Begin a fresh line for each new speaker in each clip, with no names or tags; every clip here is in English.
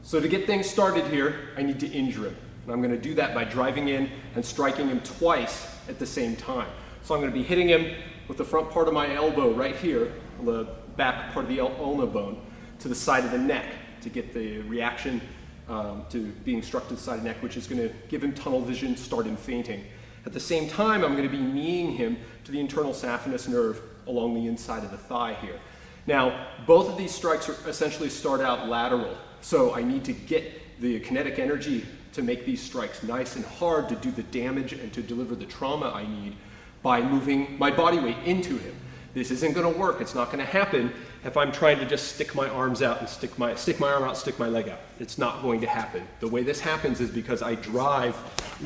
So to get things started here, I need to injure him. And I'm going to do that by driving in and striking him twice at the same time. So I'm going to be hitting him with the front part of my elbow right here, on the back part of the ulna bone, to the side of the neck to get the reaction to being struck to the side of the neck, which is going to give him tunnel vision, start him fainting. At the same time, I'm going to be kneeing him to the internal saphenous nerve along the inside of the thigh here. Now, both of these strikes essentially start out lateral, so I need to get the kinetic energy to make these strikes nice and hard to do the damage and to deliver the trauma I need by moving my body weight into him. This isn't going to work. It's not going to happen if I'm trying to just stick my arms out and stick my arm out, stick my leg out. It's not going to happen. The way this happens is because I drive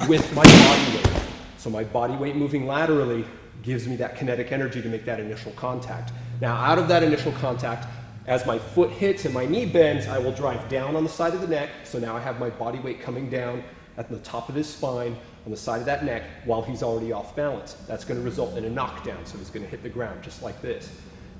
with my body weight. So my body weight moving laterally gives me that kinetic energy to make that initial contact. Now, out of that initial contact, as my foot hits and my knee bends, I will drive down on the side of the neck. So now I have my body weight coming down at the top of his spine on the side of that neck while he's already off balance. That's going to result in a knockdown, so he's going to hit the ground just like this.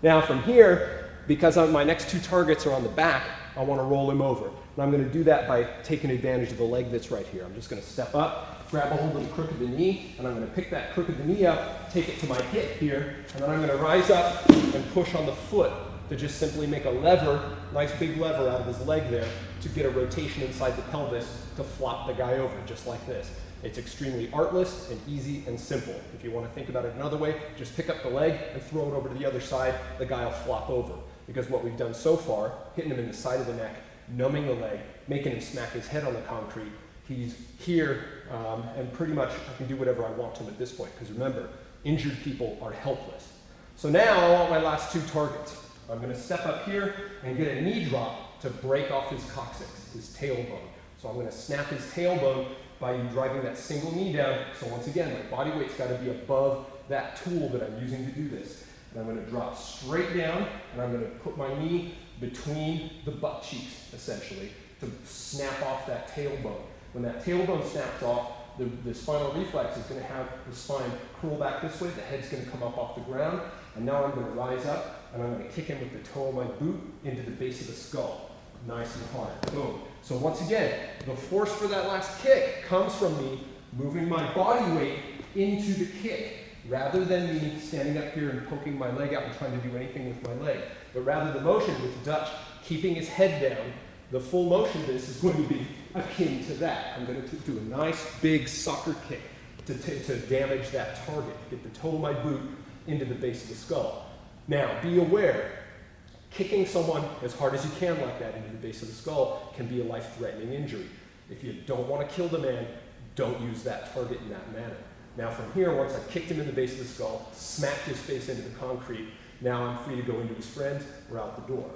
Now from here, because my next two targets are on the back, I want to roll him over. And I'm going to do that by taking advantage of the leg that's right here. I'm just going to step up, grab a hold of the crook of the knee, and I'm going to pick that crook of the knee up, take it to my hip here, and then I'm going to rise up and push on the foot to just simply make a lever, nice big lever out of his leg there, to get a rotation inside the pelvis to flop the guy over, just like this. It's extremely artless and easy and simple. If you want to think about it another way, just pick up the leg and throw it over to the other side, the guy will flop over. Because what we've done so far, hitting him in the side of the neck, numbing the leg, making him smack his head on the concrete, he's here, and pretty much I can do whatever I want to him at this point, because remember, injured people are helpless. So now I want my last two targets. I'm going to step up here and get a knee drop to break off his coccyx, his tailbone. So I'm going to snap his tailbone by driving that single knee down. So once again, my body weight's got to be above that tool that I'm using to do this. And I'm going to drop straight down, and I'm going to put my knee between the butt cheeks, essentially, to snap off that tailbone. When that tailbone snaps off, the spinal reflex is going to have the spine curl back this way, the head's going to come up off the ground, and now I'm going to rise up, and I'm going to kick him with the toe of my boot into the base of the skull. Nice and hard. Boom. So once again, the force for that last kick comes from me moving my body weight into the kick, rather than me standing up here and poking my leg out and trying to do anything with my leg. But rather the motion with Dutch keeping his head down, the full motion of this is going to be akin to that. I'm going to do a nice big soccer kick to damage that target, get the toe of my boot into the base of the skull. Now, be aware, kicking someone as hard as you can like that into the base of the skull can be a life-threatening injury. If you don't want to kill the man, don't use that target in that manner. Now from here, once I've kicked him in the base of the skull, smacked his face into the concrete, now I'm free to go into his friends or out the door.